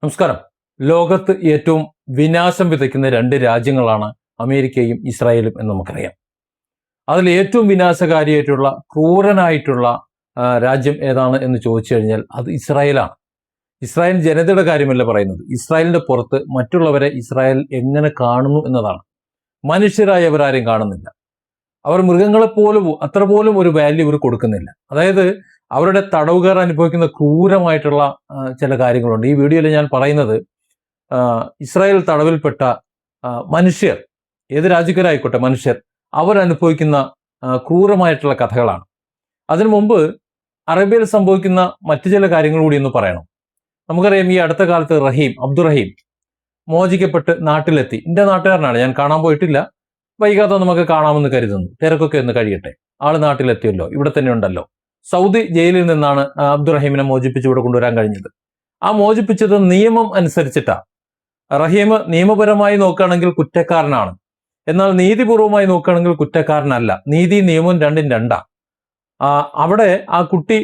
നമസ്കാരം. ലോകത്ത് ഏറ്റവും വിനാശം വിതയ്ക്കുന്ന രണ്ട് രാജ്യങ്ങളാണ് അമേരിക്കയും ഇസ്രായേലും എന്ന് നമുക്കറിയാം. അതിൽ ഏറ്റവും വിനാശകാരിയായിട്ടുള്ള ക്രൂരനായിട്ടുള്ള രാജ്യം ഏതാണ് എന്ന് ചോദിച്ചു കഴിഞ്ഞാൽ അത് ഇസ്രായേലാണ്. ഇസ്രായേൽ ജനതയുടെ കാര്യമല്ല പറയുന്നത്, ഇസ്രായേലിന്റെ പുറത്ത് മറ്റുള്ളവരെ ഇസ്രായേൽ എങ്ങനെ കാണുന്നു എന്നതാണ്. മനുഷ്യരായവരാരും കാണുന്നില്ല. അവർ മൃഗങ്ങളെപ്പോലും അത്ര പോലും ഒരു വാല്യൂ ഇവർ കൊടുക്കുന്നില്ല. അതായത് അവരുടെ തടവുകാർ അനുഭവിക്കുന്ന ക്രൂരമായിട്ടുള്ള ചില കാര്യങ്ങളുണ്ട്. ഈ വീഡിയോയിൽ ഞാൻ പറയുന്നത് ഇസ്രായേൽ തടവിൽപ്പെട്ട മനുഷ്യർ, ഏത് രാജ്യക്കാരായിക്കോട്ടെ മനുഷ്യർ, അവരനുഭവിക്കുന്ന ക്രൂരമായിട്ടുള്ള കഥകളാണ്. അതിനു മുമ്പ് അറേബ്യയിൽ സംഭവിക്കുന്ന മറ്റു ചില കാര്യങ്ങൾ കൂടി ഒന്ന് പറയണം. നമുക്കറിയാം, ഈ അടുത്ത കാലത്ത് അബ്ദുറഹീം മോചിക്കപ്പെട്ട് നാട്ടിലെത്തി. എൻ്റെ നാട്ടുകാരനാണ്, ഞാൻ കാണാൻ പോയിട്ടില്ല. വൈകാതെ നമുക്ക് കാണാമെന്ന് കരുതുന്നു. തിരക്കൊക്കെ ഒന്ന് കഴിയട്ടെ. ആള് നാട്ടിലെത്തിയല്ലോ, ഇവിടെ തന്നെ ഉണ്ടല്ലോ. സൗദി ജയിലിൽ നിന്നാണ് അബ്ദുറഹീമിനെ മോചിപ്പിച്ച് ഇവിടെ കൊണ്ടുവരാൻ കഴിഞ്ഞത്. ആ മോചിപ്പിച്ചത് നിയമം അനുസരിച്ചിട്ടാണ്. റഹീം നിയമപരമായി നോക്കുകയാണെങ്കിൽ കുറ്റക്കാരനാണ്, എന്നാൽ നീതിപൂർവമായി നോക്കുകയാണെങ്കിൽ കുറ്റക്കാരനല്ല. നീതി നിയമവും രണ്ടും രണ്ടാ. അവിടെ ആ കുട്ടി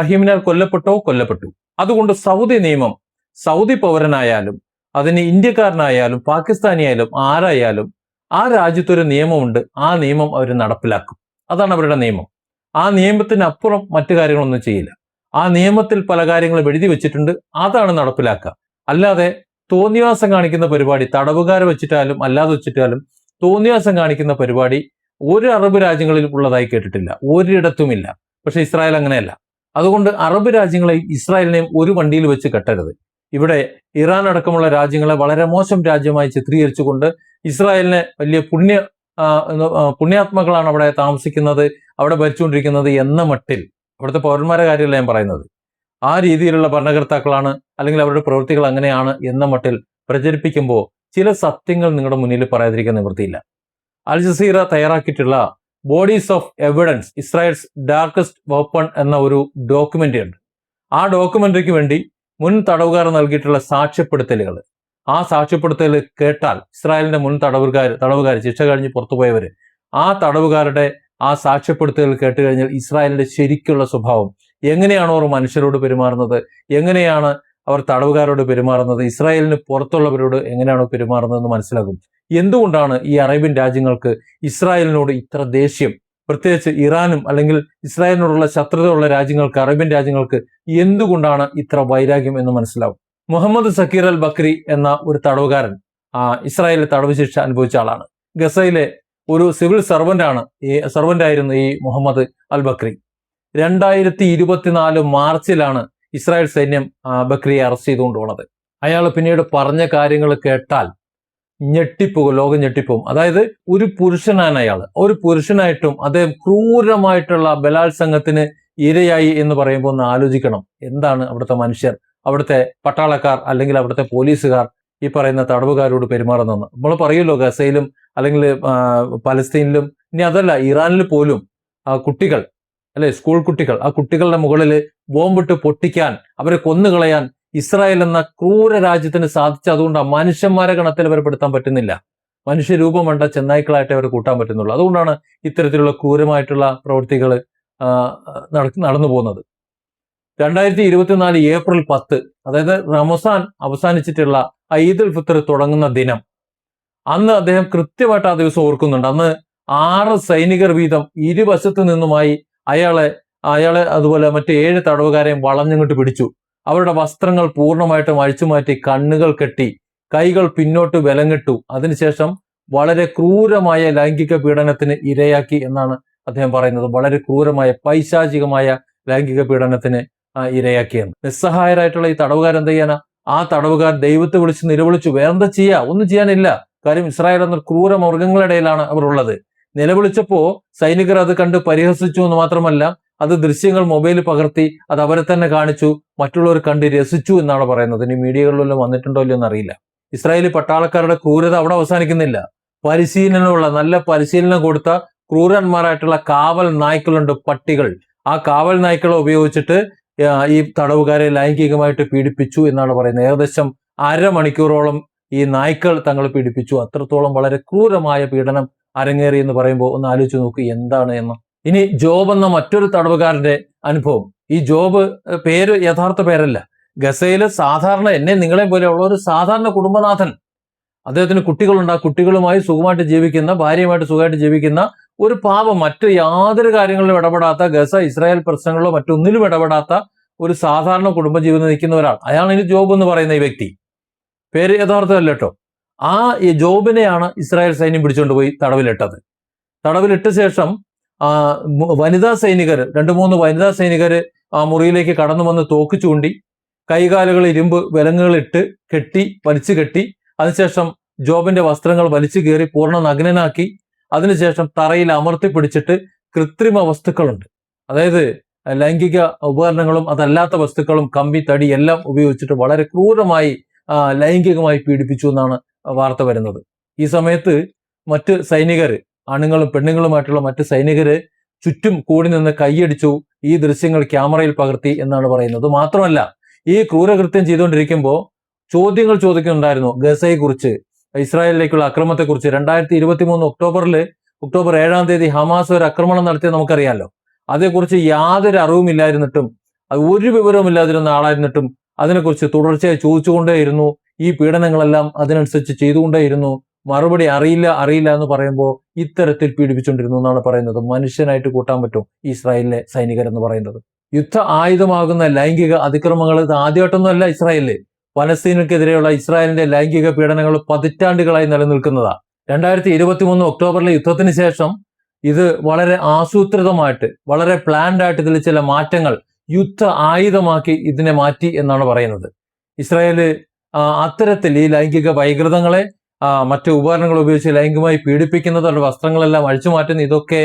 റഹീമിനാൽ കൊല്ലപ്പെട്ടു. അതുകൊണ്ട് സൗദി നിയമം, സൗദി പൗരനായാലും അതിന് ഇന്ത്യക്കാരനായാലും പാകിസ്ഥാനിയായാലും ആരായാലും ആ രാജ്യത്തൊരു നിയമമുണ്ട്. ആ നിയമം അവർ നടപ്പിലാക്കും. അതാണ് അവരുടെ നിയമം. ആ നിയമത്തിനപ്പുറം മറ്റു കാര്യങ്ങളൊന്നും ചെയ്യില്ല. ആ നിയമത്തിൽ പല കാര്യങ്ങളും എഴുതി വെച്ചിട്ടുണ്ട്, അതാണ് നടപ്പിലാക്കുക. അല്ലാതെ തോന്നിവാസം കാണിക്കുന്ന പരിപാടി, തടവുകാരെ വെച്ചിട്ടാലും അല്ലാതെ വെച്ചിട്ടാലും തോന്നിവാസം കാണിക്കുന്ന പരിപാടി ഒരു അറബ് രാജ്യങ്ങളിലും ഉള്ളതായി കേട്ടിട്ടില്ല, ഒരിടത്തുമില്ല. പക്ഷെ ഇസ്രായേൽ അങ്ങനെയല്ല. അതുകൊണ്ട് അറബ് രാജ്യങ്ങളെയും ഇസ്രായേലിനെയും ഒരു വണ്ടിയിൽ വെച്ച് കെട്ടരുത്. ഇവിടെ ഇറാൻ അടക്കമുള്ള രാജ്യങ്ങളെ വളരെ മോശം രാജ്യമായി ചിത്രീകരിച്ചുകൊണ്ട് ഇസ്രായേലിനെ വലിയ പുണ്യാത്മകളാണ് അവിടെ താമസിക്കുന്നത്, അവിടെ ഭരിച്ചുകൊണ്ടിരിക്കുന്നത് എന്ന മട്ടിൽ, അവിടുത്തെ പൗരന്മാരുടെ കാര്യമല്ല ഞാൻ പറയുന്നത്, ആ രീതിയിലുള്ള ഭരണകർത്താക്കളാണ് അല്ലെങ്കിൽ അവരുടെ പ്രവൃത്തികൾ അങ്ങനെയാണ് എന്ന മട്ടിൽ പ്രചരിപ്പിക്കുമ്പോൾ ചില സത്യങ്ങൾ നിങ്ങളുടെ മുന്നിൽ പറയാതിരിക്കാൻ നിവൃത്തിയില്ല. അൽ ജസീറ തയ്യാറാക്കിയിട്ടുള്ള bodies of evidence, Israel's darkest weapon എന്ന ഒരു ഡോക്യുമെന്ററി ഉണ്ട്. ആ ഡോക്യുമെന്ററിക്ക് വേണ്ടി മുൻ തടവുകാർ നൽകിയിട്ടുള്ള സാക്ഷ്യപ്പെടുത്തലുകൾ, ആ സാക്ഷ്യപ്പെടുത്തൽ കേട്ടാൽ ഇസ്രായേലിന്റെ മുൻ തടവുകാർ ശിക്ഷ കഴിഞ്ഞ് പുറത്തുപോയവര്, ആ തടവുകാരുടെ ആ സാക്ഷ്യപ്പെടുത്തലുകൾ കേട്ട് കഴിഞ്ഞാൽ ഇസ്രായേലിന്റെ ശരിക്കുള്ള സ്വഭാവം, എങ്ങനെയാണോ അവർ മനുഷ്യരോട് പെരുമാറുന്നത്, എങ്ങനെയാണ് അവർ തടവുകാരോട് പെരുമാറുന്നത്, ഇസ്രായേലിന് പുറത്തുള്ളവരോട് എങ്ങനെയാണോ പെരുമാറുന്നതെന്ന് മനസ്സിലാകും. എന്തുകൊണ്ടാണ് ഈ അറേബ്യൻ രാജ്യങ്ങൾക്ക് ഇസ്രായേലിനോട് ഇത്ര ദേഷ്യം? പ്രത്യേകിച്ച് ഇറാനും അല്ലെങ്കിൽ ഇസ്രായേലിനോടുള്ള ശത്രുതയുള്ള രാജ്യങ്ങൾക്ക്, അറേബ്യൻ രാജ്യങ്ങൾക്ക് എന്തുകൊണ്ടാണ് ഇത്ര വൈരാഗ്യം എന്ന് മനസ്സിലാവും. മുഹമ്മദ് സക്കീർ അൽ ബക്രി എന്ന ഒരു തടവുകാരൻ ഇസ്രായേലിൽ തടവ് ശിക്ഷ അനുഭവിച്ച ആളാണ്. ഗസയിലെ ഒരു സിവിൽ സർവന്റായിരുന്നു ഈ മുഹമ്മദ് അൽ ബക്രി. 2024 മാർച്ചിലാണ് ഇസ്രായേൽ സൈന്യം ബക്രിയെ അറസ്റ്റ് ചെയ്തുകൊണ്ടുപോകുന്നത്. അയാൾ പിന്നീട് പറഞ്ഞ കാര്യങ്ങൾ കേട്ടാൽ ലോകം ഞെട്ടിപ്പോകും. അതായത് ഒരു പുരുഷനാണ് അയാൾ. ഒരു പുരുഷനായിട്ടും അദ്ദേഹം ക്രൂരമായിട്ടുള്ള ബലാത്സംഗത്തിന് ഇരയായി എന്ന് പറയുമ്പോൾ ഒന്ന് ആലോചിക്കണം, എന്താണ് അവിടുത്തെ മനുഷ്യർ, അവിടുത്തെ പട്ടാളക്കാർ അല്ലെങ്കിൽ അവിടുത്തെ പോലീസുകാർ ഈ പറയുന്ന തടവുകാരോട് പെരുമാറുന്നെന്ന്. നമ്മൾ പറയുമല്ലോ, ഗസയിലും അല്ലെങ്കിൽ പലസ്തീനിലും, ഇനി അതല്ല ഇറാനിൽ പോലും കുട്ടികൾ, അല്ലെ, സ്കൂൾ കുട്ടികൾ, ആ കുട്ടികളുടെ മുകളിൽ ബോംബിട്ട് പൊട്ടിക്കാൻ, അവരെ കൊന്നുകളയാൻ ഇസ്രായേൽ എന്ന ക്രൂര രാജ്യത്തിന് സാധിച്ചു. അതുകൊണ്ട് മനുഷ്യന്മാരെ ഗണത്തിൽ അവരെ പെടുത്താൻ പറ്റുന്നില്ല. മനുഷ്യരൂപം വേണ്ട ചെന്നായ്ക്കളായിട്ട് അവരെ കൂട്ടാൻ പറ്റുന്നുള്ളൂ. അതുകൊണ്ടാണ് ഇത്തരത്തിലുള്ള ക്രൂരമായിട്ടുള്ള പ്രവൃത്തികൾ നടന്നു പോകുന്നത്. 2024 ഏപ്രിൽ 10, അതായത് റമസാൻ അവസാനിച്ചിട്ടുള്ള ഈദ് ഉൽ ഫിത്തർ തുടങ്ങുന്ന ദിനം, അന്ന് അദ്ദേഹം കൃത്യമായിട്ട് ആ ദിവസം ഓർക്കുന്നുണ്ട്. അന്ന് 6 സൈനികർ വീതം ഇരുവശത്തു നിന്നുമായി അയാളെ അതുപോലെ മറ്റ് 7 തടവുകാരെയും വളഞ്ഞിങ്ങോട്ട് പിടിച്ചു. അവരുടെ വസ്ത്രങ്ങൾ പൂർണ്ണമായിട്ടും അഴിച്ചുമാറ്റി, കണ്ണുകൾ കെട്ടി, കൈകൾ പിന്നോട്ട് വിലങ്ങിട്ടു. അതിനുശേഷം വളരെ ക്രൂരമായ ലൈംഗിക പീഡനത്തിന് ഇരയാക്കി എന്നാണ് അദ്ദേഹം പറയുന്നത്. വളരെ ക്രൂരമായ പൈശാചികമായ ലൈംഗിക പീഡനത്തിന് ഇരയാക്കിയെന്ന്. നിസ്സഹായരായിട്ടുള്ള ഈ തടവുകാർ എന്ത് ചെയ്യാനാ? ആ തടവുകാർ ദൈവത്തെ വിളിച്ച് നിലവിളിച്ചു. വേറെന്താ ചെയ്യാ? ഒന്നും ചെയ്യാനില്ല. കാര്യം ഇസ്രായേൽ എന്ന ക്രൂര മൃഗങ്ങളുടെ ഇടയിലാണ് അവർ ഉള്ളത്. നിലവിളിച്ചപ്പോ സൈനികർ അത് കണ്ട് പരിഹസിച്ചു എന്ന് മാത്രമല്ല, അത് ദൃശ്യങ്ങൾ മൊബൈലിൽ പകർത്തി അത് അവരെ തന്നെ കാണിച്ചു, മറ്റുള്ളവർ കണ്ട് രസിച്ചു എന്നാണ് പറയുന്നത്. ഇനി മീഡിയകളിലെല്ലാം വന്നിട്ടുണ്ടോ ഇല്ലയോ എന്നറിയില്ല. ഇസ്രായേലി പട്ടാളക്കാരുടെ ക്രൂരത അവിടെ അവസാനിക്കുന്നില്ല. നല്ല പരിശീലനം കൊടുത്ത ക്രൂരന്മാരായിട്ടുള്ള കാവൽ നായ്ക്കളുണ്ട്, പട്ടികൾ. ആ കാവൽ നായ്ക്കളെ ഉപയോഗിച്ചിട്ട് ഈ തടവുകാരെ ലൈംഗികമായിട്ട് പീഡിപ്പിച്ചു എന്നാണ് പറയുന്നത്. ഏകദേശം അരമണിക്കൂറോളം ഈ നായ്ക്കൾ തങ്ങൾ പീഡിപ്പിച്ചു. അത്രത്തോളം വളരെ ക്രൂരമായ പീഡനം അരങ്ങേറി എന്ന് പറയുമ്പോൾ ഒന്ന് ആലോചിച്ച് നോക്ക് എന്താണ് എന്ന്. ഇനി ജോബ് എന്ന മറ്റൊരു തടവുകാരന്റെ അനുഭവം. ഈ ജോബ് യഥാർത്ഥ പേരല്ല. ഗസയിലെ സാധാരണ എന്നെ നിങ്ങളെ പോലെയുള്ള ഒരു സാധാരണ കുടുംബനാഥൻ, അദ്ദേഹത്തിന് കുട്ടികളുണ്ട്, ആ കുട്ടികളുമായി സുഖമായിട്ട് ജീവിക്കുന്ന, ഭാര്യയുമായിട്ട് സുഖമായിട്ട് ജീവിക്കുന്ന ഒരു പാവം, മറ്റ് യാതൊരു കാര്യങ്ങളിലും ഇടപെടാത്ത, ഗസ ഇസ്രായേൽ പ്രശ്നങ്ങളിലോ മറ്റൊന്നിലും ഇടപെടാത്ത ഒരു സാധാരണ കുടുംബജീവിതം നയിക്കുന്ന ഒരാൾ. അയാളാണ് ഇനി ജോബ് എന്ന് പറയുന്ന ഈ വ്യക്തി. പേര് യഥാർത്ഥമല്ല കേട്ടോ. ആ ഈ ജോബിനെയാണ് ഇസ്രായേൽ സൈന്യം പിടിച്ചുകൊണ്ട് പോയി തടവിലിട്ടത്. തടവിലിട്ട ശേഷം വനിതാ സൈനികർ, 2-3 വനിതാ സൈനികർ ആ മുറിയിലേക്ക് കടന്നു വന്ന് തോക്ക് ചൂണ്ടി, കൈകാലുകൾ ഇരുമ്പ് വിലങ്ങുകളിട്ട് കെട്ടി, വലിച്ചു കെട്ടി, അതിനുശേഷം ജോബിന്റെ വസ്ത്രങ്ങൾ വലിച്ചു കീറി പൂർണ്ണ നഗ്നനാക്കി, അതിനുശേഷം തറയിൽ അമർത്തി പിടിച്ചിട്ട് കൃത്രിമ വസ്തുക്കളുണ്ട്, അതായത് ലൈംഗിക ഉപകരണങ്ങളും അതല്ലാത്ത വസ്തുക്കളും കമ്പി തടി എല്ലാം ഉപയോഗിച്ചിട്ട് വളരെ ക്രൂരമായി ലൈംഗികമായി പീഡിപ്പിച്ചു എന്നാണ് വാർത്ത വരുന്നത്. ഈ സമയത്ത് മറ്റ് സൈനികർ, ആണുങ്ങളും പെണ്ണുങ്ങളുമായിട്ടുള്ള മറ്റ് സൈനികര് ചുറ്റും കൂടി നിന്ന് കൈയടിച്ചു. ഈ ദൃശ്യങ്ങൾ ക്യാമറയിൽ പകർത്തി എന്നാണ് പറയുന്നത്. മാത്രമല്ല, ഈ ക്രൂരകൃത്യം ചെയ്തുകൊണ്ടിരിക്കുമ്പോൾ ചോദ്യങ്ങൾ ചോദിക്കുന്നുണ്ടായിരുന്നു ഗസയെ കുറിച്ച്, ഇസ്രായേലിലേക്കുള്ള അക്രമത്തെക്കുറിച്ച്. 2023 ഒക്ടോബർ 7-ാം തീയതി ഹമാസ് ഒരു ആക്രമണം നടത്തിയത് നമുക്കറിയാമല്ലോ. അതേക്കുറിച്ച് യാതൊരു അറിവുമില്ലായിരുന്നിട്ടും, അത് ഒരു വിവരവുമില്ലാതിരുന്ന ആളായിരുന്നിട്ടും അതിനെക്കുറിച്ച് തുടർച്ചയായി ചോദിച്ചുകൊണ്ടേയിരുന്നു. ഈ പീഡനങ്ങളെല്ലാം അതിനനുസരിച്ച് ചെയ്തുകൊണ്ടേയിരുന്നു. മറുപടി അറിയില്ല എന്ന് പറയുമ്പോൾ ഇത്തരത്തിൽ പീഡിപ്പിച്ചുകൊണ്ടിരുന്നു എന്നാണ് പറയുന്നത്. മനുഷ്യനായിട്ട് കൂട്ടാൻ പറ്റും ഇസ്രായേലിലെ സൈനികരെന്ന് പറയുന്നത്. യുദ്ധ ആയുധമാകുന്ന ലൈംഗിക അതിക്രമങ്ങൾ ഇത് ആദ്യമായിട്ടൊന്നുമല്ല ഇസ്രായേലില്. പലസ്തീനക്കെതിരെയുള്ള ഇസ്രായേലിന്റെ ലൈംഗിക പീഡനങ്ങൾ പതിറ്റാണ്ടുകളായി നിലനിൽക്കുന്നതാണ്. 2023 ഒക്ടോബറിലെ യുദ്ധത്തിന് ശേഷം ഇത് വളരെ ആസൂത്രിതമായിട്ട്, വളരെ പ്ലാൻഡ് ആയിട്ട് ഇതിൽ ചില മാറ്റങ്ങൾ യുദ്ധ ആയുധമാക്കി ഇതിനെ മാറ്റി എന്നാണ് പറയുന്നത്. ഇസ്രായേല് അത്തരത്തിൽ ഈ ലൈംഗിക വൈകൃതങ്ങളെ, മറ്റു ഉപകരണങ്ങൾ ഉപയോഗിച്ച് ലൈംഗികമായി പീഡിപ്പിക്കുന്നത്, അവരുടെ വസ്ത്രങ്ങളെല്ലാം അഴിച്ചു മാറ്റുന്ന, ഇതൊക്കെ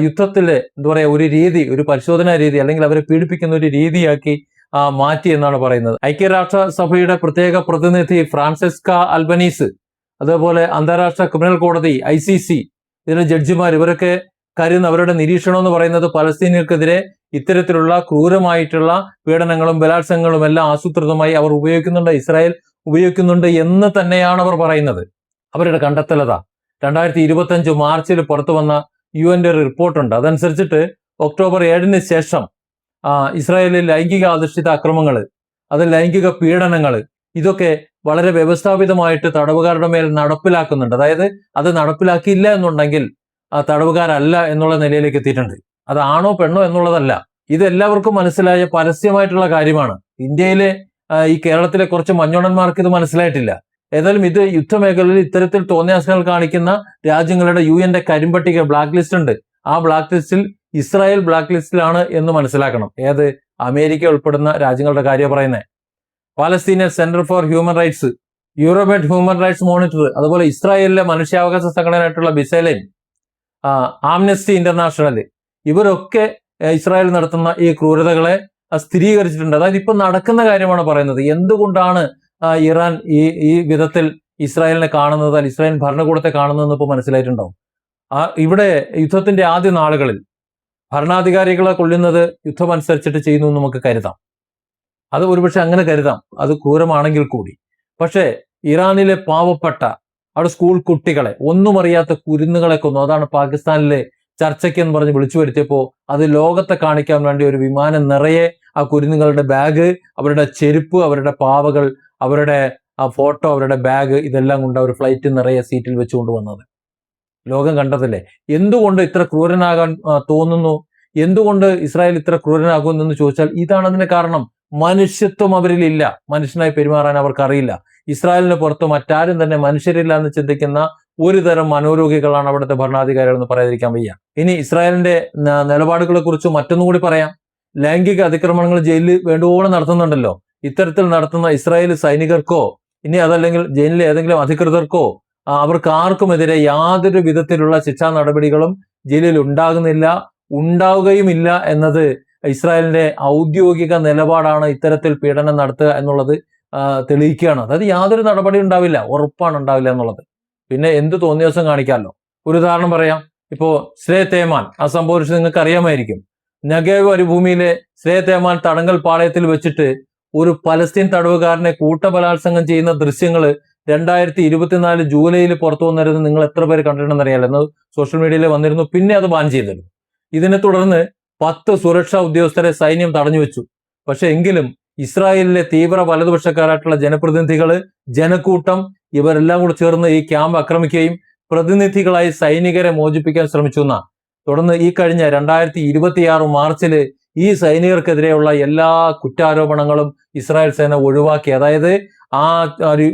യുദ്ധത്തിലെ എന്താ പറയാ ഒരു രീതി, ഒരു പരിശോധനാ രീതി, അല്ലെങ്കിൽ അവരെ പീഡിപ്പിക്കുന്ന ഒരു രീതിയാക്കി മാറ്റി എന്നാണ് പറയുന്നത്. ഐക്യരാഷ്ട്ര സഭയുടെ പ്രത്യേക പ്രതിനിധി ഫ്രാൻസിസ്ക അൽബനീസ്, അതേപോലെ അന്താരാഷ്ട്ര ക്രിമിനൽ കോടതി ICC, ഇതിലെ ജഡ്ജിമാർ, ഇവരൊക്കെ കരുതുന്ന അവരുടെ നിരീക്ഷണം എന്ന് പറയുന്നത് പലസ്തീനികൾക്കെതിരെ ഇത്തരത്തിലുള്ള ക്രൂരമായിട്ടുള്ള പീഡനങ്ങളും ബലാത്സംഗങ്ങളും എല്ലാം ആസൂത്രിതമായി അവർ ഉപയോഗിക്കുന്നുണ്ട്, ഇസ്രായേൽ ഉപയോഗിക്കുന്നുണ്ട് എന്ന് തന്നെയാണ് അവർ പറയുന്നത്. അവരുടെ കണ്ടെത്തലതാ 2025 മാർച്ചിൽ പുറത്തു വന്ന UN ഒരു റിപ്പോർട്ടുണ്ട്. അതനുസരിച്ചിട്ട് ഒക്ടോബർ 7-ന് ശേഷം ഇസ്രായേലിൽ ലൈംഗിക അധിഷ്ഠിത അക്രമങ്ങൾ, അത് ലൈംഗിക പീഡനങ്ങൾ, ഇതൊക്കെ വളരെ വ്യവസ്ഥാപിതമായിട്ട് തടവുകാരുടെ മേൽ നടപ്പിലാക്കുന്നുണ്ട്. അതായത് അത് നടപ്പിലാക്കിയില്ല എന്നുണ്ടെങ്കിൽ തടവുകാരല്ല എന്നുള്ള നിലയിലേക്ക് എത്തിയിട്ടുണ്ട്. അത് ആണോ പെണ്ണോ എന്നുള്ളതല്ല, ഇത് എല്ലാവർക്കും മനസ്സിലായ പരസ്യമായിട്ടുള്ള കാര്യമാണ്. ഇന്ത്യയിലെ ഈ കേരളത്തിലെ കുറച്ച് മഞ്ഞോണന്മാർക്ക് ഇത് മനസ്സിലായിട്ടില്ല. ഏതായാലും ഇത് യുദ്ധമേഖലയിൽ ഇത്തരത്തിൽ തോന്നിയാസങ്ങൾ കാണിക്കുന്ന രാജ്യങ്ങളുടെ UN കരിമ്പട്ടിക ബ്ലാക്ക് ലിസ്റ്റ് ഉണ്ട്. ആ ബ്ലാക്ക് ലിസ്റ്റിൽ ഇസ്രായേൽ ബ്ലാക്ക് ലിസ്റ്റിലാണ് എന്ന് മനസ്സിലാക്കണം. ഏത്? അമേരിക്ക ഉൾപ്പെടുന്ന രാജ്യങ്ങളുടെ കാര്യം പറയുന്നത്. Palestinian centre for human rights, യൂറോപേറ്റ് ഹ്യൂമൻ റൈറ്റ്സ് മോണിറ്റർ, അതുപോലെ ഇസ്രായേലിലെ മനുഷ്യാവകാശ സംഘടനയായിട്ടുള്ള ബിസൈലൈൻ, ആംനസ്റ്റി ഇന്റർനാഷണൽ, ഇവരൊക്കെ ഇസ്രായേൽ നടത്തുന്ന ഈ ക്രൂരതകളെ സ്ഥിരീകരിച്ചിട്ടുണ്ട്. അതായത് ഇപ്പൊ നടക്കുന്ന കാര്യമാണ് പറയുന്നത്. എന്തുകൊണ്ടാണ് ഇറാൻ ഈ വിധത്തിൽ ഇസ്രായേലിനെ കാണുന്നത്, അല്ലെങ്കിൽ ഇസ്രായേൽ ഭരണകൂടത്തെ കാണുന്നതെന്ന് ഇപ്പോൾ മനസ്സിലായിട്ടുണ്ടാവും. ഇവിടെ യുദ്ധത്തിന്റെ ആദ്യ നാളുകളിൽ ഭരണാധികാരികളെ കൊല്ലുന്നത് യുദ്ധം അനുസരിച്ചിട്ട് ചെയ്യുന്നു എന്ന് നമുക്ക് കരുതാം. അത് ഒരുപക്ഷെ അങ്ങനെ കരുതാം, അത് ക്രൂരമാണെങ്കിൽ കൂടി. പക്ഷേ ഇറാനിലെ പാവപ്പെട്ട അവിടെ സ്കൂൾ കുട്ടികളെ, ഒന്നും അറിയാത്ത കുരുന്നുകളെ കൊന്നു. അതാണ് പാകിസ്ഥാനിലെ ചർച്ചയ്ക്ക് എന്ന് പറഞ്ഞ് വിളിച്ചു വരുത്തിയപ്പോൾ അത് ലോകത്തെ കാണിക്കാൻ വേണ്ടി ഒരു വിമാനം നിറയെ ആ കുരുന്നുകളുടെ ബാഗ്, അവരുടെ ചെരുപ്പ്, അവരുടെ പാവകൾ, അവരുടെ ഫോട്ടോ, അവരുടെ ബാഗ്, ഇതെല്ലാം കൊണ്ട് അവർ ഫ്ലൈറ്റ് നിറയെ സീറ്റിൽ വെച്ചുകൊണ്ട് വന്നത്. ലോകം കണ്ടതല്ലേ. എന്തുകൊണ്ട് ഇത്ര ക്രൂരനാകാൻ തോന്നുന്നു, എന്തുകൊണ്ട് ഇസ്രായേൽ ഇത്ര ക്രൂരനാകുന്നെന്ന് ചോദിച്ചാൽ ഇതാണ് അതിന്റെ കാരണം. മനുഷ്യത്വം അവരിലില്ല, മനുഷ്യനായി പെരുമാറാൻ അവർക്കറിയില്ല. ഇസ്രായേലിന് പുറത്ത് മറ്റാരും തന്നെ മനുഷ്യരില്ല എന്ന് ചിന്തിക്കുന്ന ഒരു തരം മനോരോഗികളാണ് അവിടുത്തെ ഭരണാധികാരികൾ എന്ന് പറയാതിരിക്കാൻ വയ്യ. ഇനി ഇസ്രായേലിന്റെ നിലപാടുകളെ കുറിച്ച് മറ്റൊന്നും കൂടി പറയാം. ലൈംഗിക അതിക്രമണങ്ങൾ ജയിലിൽ വേണ്ടുവോളം നടത്തുന്നുണ്ടല്ലോ. ഇത്തരത്തിൽ നടത്തുന്ന ഇസ്രായേൽ സൈനികർക്കോ ഇനി അതല്ലെങ്കിൽ ജയിലിലെ ഏതെങ്കിലും അധികൃതർക്കോ അവർക്ക് ആർക്കുമെതിരെ യാതൊരു വിധത്തിലുള്ള ശിക്ഷാ നടപടികളും ജയിലിൽ ഉണ്ടാവുകയുമില്ല എന്നത് ഇസ്രായേലിന്റെ ഔദ്യോഗിക നിലപാടാണ്. ഇത്തരത്തിൽ പീഡനം നടത്തുക എന്നുള്ളത് തെളിയിക്കുകയാണ്. അതായത് യാതൊരു നടപടി ഉണ്ടാവില്ല, ഉറപ്പാണ് ഉണ്ടാവില്ല എന്നുള്ളത്. പിന്നെ എന്ത് തോന്നിയ ദിവസം കാണിക്കാമല്ലോ. ഒരു ഉദാഹരണം പറയാം. ഇപ്പോ ശ്രേ തേമാൻ, ആ സംഭവിച്ചത് നിങ്ങൾക്ക് അറിയാമായിരിക്കും. നഗേവ് മരുഭൂമിയിലെ ശ്രേ തേമാൻ തടങ്കൽ പാളയത്തിൽ വെച്ചിട്ട് ഒരു പലസ്തീൻ തടവുകാരനെ കൂട്ടബലാത്സംഗം ചെയ്യുന്ന ദൃശ്യങ്ങൾ 2024 ജൂലൈയിൽ പുറത്തു വന്നിരുന്നു. നിങ്ങൾ എത്ര പേര് കണ്ടിട്ടുണ്ടെന്ന് അറിയാലോ. എന്ന് സോഷ്യൽ മീഡിയയിൽ വന്നിരുന്നു. പിന്നെ അത് ബാൻ ചെയ്തിരുന്നു. ഇതിനെ തുടർന്ന് 10 സുരക്ഷാ ഉദ്യോഗസ്ഥരെ സൈന്യം തടഞ്ഞു വെച്ചു. പക്ഷെ എങ്കിലും ഇസ്രായേലിലെ തീവ്ര വലതുപക്ഷക്കാരായിട്ടുള്ള ജനപ്രതിനിധികള്, ജനക്കൂട്ടം ഇവരെല്ലാം കൂടി ചേർന്ന് ഈ ക്യാമ്പ് ആക്രമിക്കുകയും പ്രതിനിധികളായി സൈനികരെ മോചിപ്പിക്കാൻ ശ്രമിച്ചു എന്നാ. തുടർന്ന് ഈ കഴിഞ്ഞ 2026 മാർച്ചില് ഈ സൈനികർക്കെതിരെയുള്ള എല്ലാ കുറ്റാരോപണങ്ങളും ഇസ്രായേൽ സേന ഒഴിവാക്കി. അതായത് ആ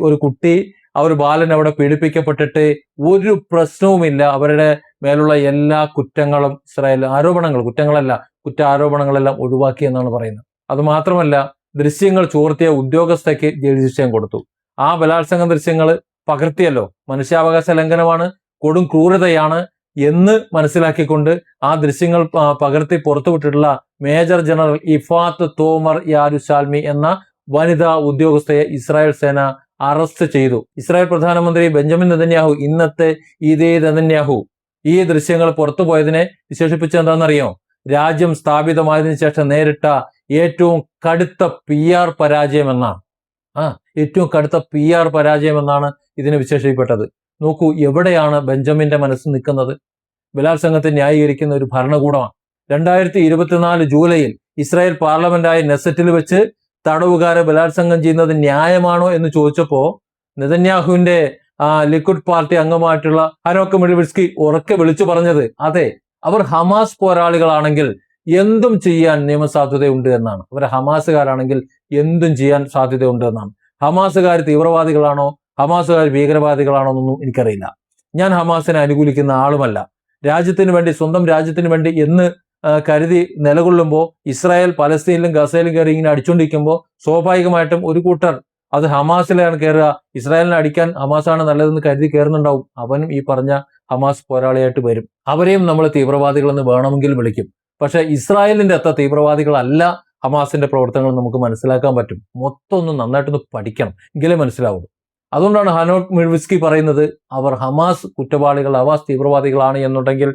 ഒരു കുട്ടി, ആ ഒരു ബാലൻ അവിടെ പീഡിപ്പിക്കപ്പെട്ടിട്ട് ഒരു പ്രശ്നവുമില്ല. അവരുടെ മേലുള്ള എല്ലാ കുറ്റങ്ങളും ഇസ്രായേൽ കുറ്റങ്ങളല്ല, കുറ്റാരോപണങ്ങളെല്ലാം ഒഴിവാക്കി എന്നാണ് പറയുന്നത്. അത് മാത്രമല്ല, ദൃശ്യങ്ങൾ ചോർത്തിയ ഉദ്യോഗസ്ഥയ്ക്ക് ജയിൽ ശിക്ഷയും കൊടുത്തു. ആ ബലാത്സംഗ ദൃശ്യങ്ങൾ പകർത്തിയല്ലോ, മനുഷ്യാവകാശ ലംഘനമാണ്, കൊടും ക്രൂരതയാണ് എന്ന് മനസ്സിലാക്കിക്കൊണ്ട് ആ ദൃശ്യങ്ങൾ പകർത്തി പുറത്തുവിട്ടിട്ടുള്ള മേജർ ജനറൽ ഇഫാത്ത് തോമർ യാരുശാൽമി എന്ന വനിതാ ഉദ്യോഗസ്ഥയെ ഇസ്രായേൽ സേന അറസ്റ്റ് ചെയ്തു. ഇസ്രായേൽ പ്രധാനമന്ത്രി ബെഞ്ചമിൻ നെതന്യാഹു, ഇന്നത്തെ ഇതേ നെതന്യാഹു, ഈ ദൃശ്യങ്ങൾ പുറത്തുപോയതിനെ വിശേഷിപ്പിച്ചത് എന്താണെന്നറിയോ? രാജ്യം സ്ഥാപിതമായതിനു ശേഷം നേരിട്ട ഏറ്റവും കടുത്ത PR പരാജയം എന്നാണ്. ഏറ്റവും കടുത്ത PR പരാജയം എന്നാണ് ഇതിനെ വിശേഷിപ്പിക്കപ്പെട്ടത്. നോക്കൂ, എവിടെയാണ് ബെഞ്ചമിന്റെ മനസ്സ് നിൽക്കുന്നത്? ബലാത്സംഗത്തെ ന്യായീകരിക്കുന്ന ഒരു ഭരണകൂടമാണ്. 2024 ജൂലൈയിൽ ഇസ്രായേൽ പാർലമെന്റായ നെസറ്റിൽ വെച്ച് തടവുകാരെ ബലാത്സംഗം ചെയ്യുന്നത് ന്യായമാണോ എന്ന് ചോദിച്ചപ്പോ നെതന്യാഹുവിന്റെ ലിക്വിഡ് പാർട്ടി അംഗമായിട്ടുള്ള ഹനോക്ക് മെൽവിറ്റ്സ്കി ഉറക്കെ വിളിച്ചു പറഞ്ഞത്, അതെ, അവർ ഹമാസ് പോരാളികളാണെങ്കിൽ എന്തും ചെയ്യാൻ നിയമസാധ്യതയുണ്ട് എന്നാണ്. അവർ ഹമാസുകാരാണെങ്കിൽ എന്തും ചെയ്യാൻ സാധ്യതയുണ്ട് എന്നാണ്. ഹമാസുകാർ തീവ്രവാദികളാണോ, ഹമാസുകാർ ഭീകരവാദികളാണോ എന്നൊന്നും എനിക്കറിയില്ല. ഞാൻ ഹമാസിനെ അനുകൂലിക്കുന്ന ആളുമല്ല. രാജ്യത്തിന് വേണ്ടി, സ്വന്തം രാജ്യത്തിന് വേണ്ടി എന്ന് കരുതി നിലകൊള്ളുമ്പോൾ ഇസ്രായേൽ പലസ്തീനിലും ഗസയിലും കയറി ഇങ്ങനെ അടിച്ചുകൊണ്ടിരിക്കുമ്പോൾ സ്വാഭാവികമായിട്ടും ഒരു കൂട്ടർ അത് ഹമാസിലാണ് കയറുക, ഇസ്രായേലിനെ അടിക്കാൻ ഹമാസാണ് നല്ലതെന്ന് കരുതി കയറുന്നുണ്ടാവും. അവനും ഈ പറഞ്ഞ ഹമാസ് പോരാളിയായിട്ട് വരും. അവരെയും നമ്മൾ തീവ്രവാദികളെന്ന് വേണമെങ്കിൽ വിളിക്കും. പക്ഷെ ഇസ്രായേലിന്റെ അത്ര തീവ്രവാദികളല്ല ഹമാസിന്റെ പ്രവർത്തനങ്ങൾ നമുക്ക് മനസ്സിലാക്കാൻ പറ്റും. മൊത്തം ഒന്ന് നന്നായിട്ടൊന്ന് പഠിക്കണം, എങ്കിലേ മനസ്സിലാവുള്ളൂ. അതുകൊണ്ടാണ് ഹനോക്ക് മെൽവിറ്റ്സ്കി പറയുന്നത്, അവർ ഹമാസ് കുറ്റവാളികൾ, ഹമാസ് തീവ്രവാദികളാണ് എന്നുണ്ടെങ്കിൽ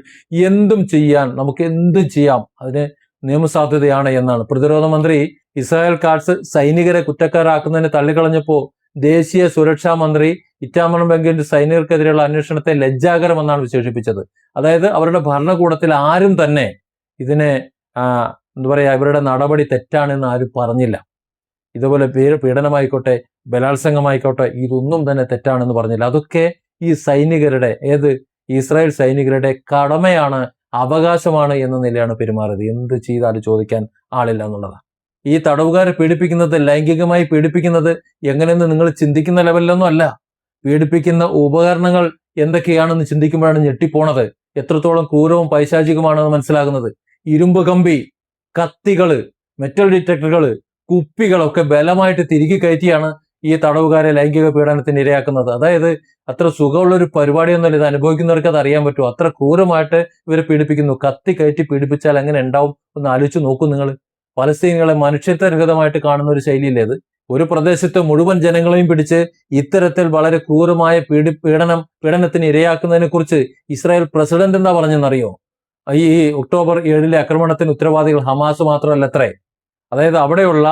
എന്തും ചെയ്യാൻ, നമുക്ക് എന്തും ചെയ്യാം, അതിന് നിയമസാധ്യതയാണ് എന്നാണ്. പ്രതിരോധ മന്ത്രി ഇസ്രായേൽ കാട്സ് സൈനികരെ കുറ്റക്കാരാക്കുന്നതിന് തള്ളിക്കളഞ്ഞപ്പോൾ ദേശീയ സുരക്ഷാ മന്ത്രി ഇറ്റാമർ ബെൻ-ഗവിർ സൈനികർക്കെതിരെയുള്ള അന്വേഷണത്തെ ലജ്ജാകരം എന്നാണ് വിശേഷിപ്പിച്ചത്. അതായത് അവരുടെ ഭരണകൂടത്തിൽ ആരും തന്നെ ഇതിനെ ഇവരുടെ നടപടി തെറ്റാണെന്ന് ആരും പറഞ്ഞില്ല. ഇതുപോലെ പീഡനമായിക്കോട്ടെ, ബലാത്സംഗമായിക്കോട്ടെ, ഇതൊന്നും തന്നെ തെറ്റാണെന്ന് പറഞ്ഞില്ല. അതൊക്കെ ഈ സൈനികരുടെ, ഇസ്രായേൽ സൈനികരുടെ കടമയാണ്, അവകാശമാണ് എന്ന നിലയാണ് പെരുമാറിയത്. എന്ത് ചെയ്താലും ചോദിക്കാൻ ആളില്ല എന്നുള്ളതാണ്. ഈ തടവുകാരെ പീഡിപ്പിക്കുന്നത്, ലൈംഗികമായി പീഡിപ്പിക്കുന്നത് എങ്ങനെയെന്ന് നിങ്ങൾ ചിന്തിക്കുന്ന ലെവലിലൊന്നും അല്ല. പീഡിപ്പിക്കുന്ന ഉപകരണങ്ങൾ എന്തൊക്കെയാണെന്ന് ചിന്തിക്കുമ്പോഴാണ് ഞെട്ടിപ്പോണത്. എത്രത്തോളം ക്രൂരവും പൈശാചികമാണെന്ന് മനസ്സിലാകുന്നത്. ഇരുമ്പ് കമ്പി, കത്തികള്, മെറ്റൽ ഡിറ്റക്ടറുകള്, കുപ്പികളൊക്കെ ബലമായിട്ട് തിരികെ കയറ്റിയാണ് ഈ തടവുകാരെ ലൈംഗിക പീഡനത്തിന് ഇരയാക്കുന്നത്. അതായത് അത്ര സുഖമുള്ളൊരു പരിപാടിയൊന്നുമല്ല. ഇത് അനുഭവിക്കുന്നവർക്ക് അത് അറിയാൻ പറ്റും. അത്ര ക്രൂരമായിട്ട് ഇവരെ പീഡിപ്പിക്കുന്നു. കത്തി കയറ്റി പീഡിപ്പിച്ചാൽ എങ്ങനെ ഉണ്ടാവും ഒന്ന് ആലോചിച്ച് നോക്കൂ നിങ്ങൾ. പലസ്തീനികളെ മനുഷ്യത്വരഹിതമായിട്ട് കാണുന്ന ഒരു ശൈലിയില്ലേ അത്? ഒരു പ്രദേശത്ത് മുഴുവൻ ജനങ്ങളെയും പിടിച്ച് ഇത്തരത്തിൽ വളരെ ക്രൂരമായ പീഡനത്തിന് ഇരയാക്കുന്നതിനെ കുറിച്ച് ഇസ്രായേൽ പ്രസിഡന്റ് എന്താ പറഞ്ഞെന്നറിയോ? ഈ ഒക്ടോബർ 7 ആക്രമണത്തിന് ഉത്തരവാദികൾ ഹമാസ് മാത്രമല്ല അത്രേ. അതായത് അവിടെയുള്ള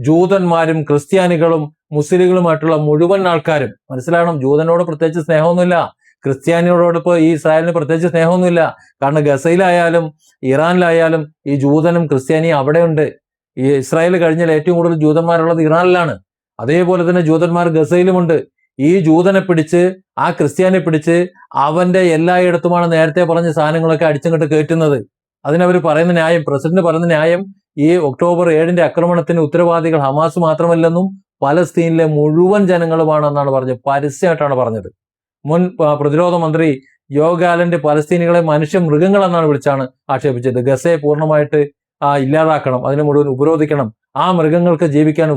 ജൂതന്മാരും ക്രിസ്ത്യാനികളും മുസ്ലിങ്ങളുമായിട്ടുള്ള മുഴുവൻ ആൾക്കാരും മനസ്സിലാകണം. ജൂതനോട് പ്രത്യേകിച്ച് സ്നേഹമൊന്നുമില്ല, ക്രിസ്ത്യാനികളോട് ഇപ്പോൾ ഈ ഇസ്രായേലിന് പ്രത്യേകിച്ച് സ്നേഹമൊന്നുമില്ല. കാരണം ഗസയിലായാലും ഇറാനിലായാലും ഈ ജൂതനും ക്രിസ്ത്യാനിയും അവിടെയുണ്ട്. ഈ ഇസ്രായേൽ കഴിഞ്ഞാൽ ഏറ്റവും കൂടുതൽ ജൂതന്മാരുള്ളത് ഇറാനിലാണ്. അതേപോലെ തന്നെ ജൂതന്മാർ ഗസയിലുമുണ്ട്. ഈ ജൂതനെ പിടിച്ച്, ആ ക്രിസ്ത്യാനിയെ പിടിച്ച് അവന്റെ എല്ലായിടത്തുമാണ് നേരത്തെ പറഞ്ഞ സാധനങ്ങളൊക്കെ അടിച്ചങ്ങോട്ട് കയറ്റുന്നത്. അതിനവർ പറയുന്ന ന്യായം, പ്രസിഡന്റ് പറയുന്ന ന്യായം, ഈ ഒക്ടോബർ 7 ആക്രമണത്തിന് ഉത്തരവാദികൾ ഹമാസ് മാത്രമല്ലെന്നും പലസ്തീനിലെ മുഴുവൻ ജനങ്ങളുമാണെന്നാണ് പറഞ്ഞത്. പരസ്യമായിട്ടാണ് പറഞ്ഞത്. മുൻ പ്രതിരോധ മന്ത്രി യോവ് ഗാലന്റ് പലസ്തീനികളെ മനുഷ്യ മൃഗങ്ങളെന്നാണ് വിളിച്ചാണ് ആക്ഷേപിച്ചത്. ഗസയെ പൂർണ്ണമായിട്ട് ഇല്ലാതാക്കണം, അതിനെ മുഴുവൻ ഉപരോധിക്കണം, ആ മൃഗങ്ങൾക്ക് ജീവിക്കാൻ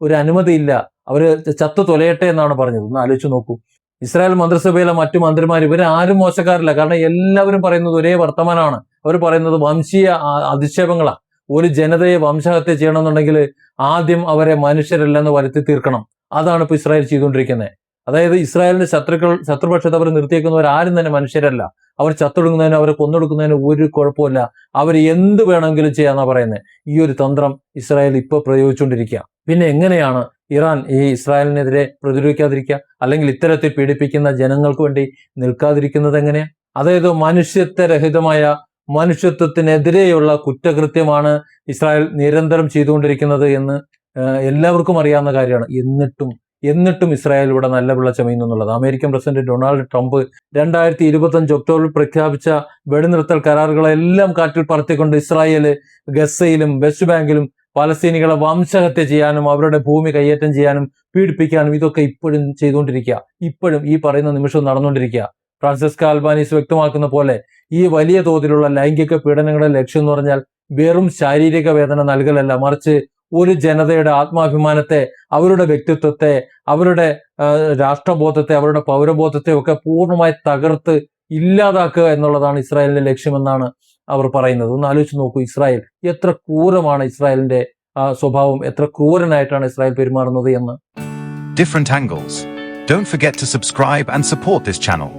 ഒരു അനുമതിയില്ല, അവര് ചത്തു തൊലയട്ടെ എന്നാണ് പറഞ്ഞത്. ഒന്ന് ആലോചിച്ച് നോക്കൂ. ഇസ്രായേൽ മന്ത്രിസഭയിലെ മറ്റു മന്ത്രിമാർ ഇവരാരും മോശക്കാരില്ല. കാരണം എല്ലാവരും പറയുന്നത് ഒരേ വർത്തമാനമാണ്. അവർ പറയുന്നത് വംശീയ അധിക്ഷേപങ്ങളാണ്. ഒരു ജനതയെ വംശഹത്യ ചെയ്യണമെന്നുണ്ടെങ്കിൽ ആദ്യം അവരെ മനുഷ്യരല്ലെന്ന് വരുത്തി തീർക്കണം. അതാണ് ഇപ്പൊ ഇസ്രായേൽ ചെയ്തുകൊണ്ടിരിക്കുന്നത്. അതായത് ഇസ്രായേലിന്റെ ശത്രുപക്ഷത്ത് അവർ നിർത്തിയേക്കുന്നവർ ആരും തന്നെ മനുഷ്യരല്ല. അവർ ചത്തൊടുക്കുന്നതിനും അവരെ കൊന്നൊടുക്കുന്നതിനും ഒരു കുഴപ്പമില്ല. അവർ എന്ത് വേണമെങ്കിലും ചെയ്യാന്നാ പറയുന്നത്. ഈ ഒരു തന്ത്രം ഇസ്രായേൽ ഇപ്പൊ പ്രയോഗിച്ചുകൊണ്ടിരിക്കുക. പിന്നെ എങ്ങനെയാണ് ഇറാൻ ഈ ഇസ്രായേലിനെതിരെ പ്രതിരോധിക്കാതിരിക്കുക, അല്ലെങ്കിൽ ഇത്തരത്തിൽ പീഡിപ്പിക്കുന്ന ജനങ്ങൾക്ക് വേണ്ടി നിൽക്കാതിരിക്കുന്നത് എങ്ങനെയാ? അതായത് മനുഷ്യത്വരഹിതമായ, മനുഷ്യത്വത്തിനെതിരെയുള്ള കുറ്റകൃത്യമാണ് ഇസ്രായേൽ നിരന്തരം ചെയ്തുകൊണ്ടിരിക്കുന്നത് എന്ന് എല്ലാവർക്കും അറിയാവുന്ന കാര്യമാണ്. എന്നിട്ടും ഇസ്രായേൽ ഇവിടെ നല്ല പിള്ള ചമയുന്നു എന്നുള്ളത്. അമേരിക്കൻ പ്രസിഡന്റ് ഡൊണാൾഡ് ട്രംപ് 2025 ഒക്ടോബറിൽ പ്രഖ്യാപിച്ച വെടിനിർത്തൽ കരാറുകളെല്ലാം കാറ്റിൽ പറത്തിക്കൊണ്ട് ഇസ്രായേൽ ഗസയിലും വെസ്റ്റ് ബാങ്കിലും പലസ്തീനികളെ വംശഹത്യ ചെയ്യാനും അവരുടെ ഭൂമി കയ്യേറ്റം ചെയ്യാനും പീഡിപ്പിക്കാനും ഇതൊക്കെ ഇപ്പോഴും ചെയ്തുകൊണ്ടിരിക്കുക. ഇപ്പോഴും ഈ പറയുന്ന നിമിഷം നടന്നുകൊണ്ടിരിക്കുക. ഫ്രാൻസിസ്ക അൽബാനീസ് വ്യക്തമാക്കുന്ന പോലെ ഈ വലിയ തോതിലുള്ള ലൈംഗിക പീഡനങ്ങളുടെ ലക്ഷ്യം എന്ന് പറഞ്ഞാൽ വെറും ശാരീരിക വേദന നൽകലല്ല, മറിച്ച് ഒരു ജനതയുടെ ആത്മാഭിമാനത്തെ, അവരുടെ വ്യക്തിത്വത്തെ, അവരുടെ രാഷ്ട്രബോധത്തെ, അവരുടെ പൗരബോധത്തെ ഒക്കെ പൂർണ്ണമായി തകർത്ത് ഇല്ലാതാക്കുക എന്നുള്ളതാണ് ഇസ്രായേലിന്റെ ലക്ഷ്യമെന്നാണ് അവർ പറയുന്നത്. ഒന്ന് ആലോചിച്ച് നോക്കൂ, ഇസ്രായേൽ എത്ര ക്രൂരമാണ്, ഇസ്രായേലിന്റെ സ്വഭാവം എത്ര ക്രൂരനായിട്ടാണ് ഇസ്രായേൽ പെരുമാറുന്നത് എന്ന്. Different angles. Don't forget to subscribe and support this channel.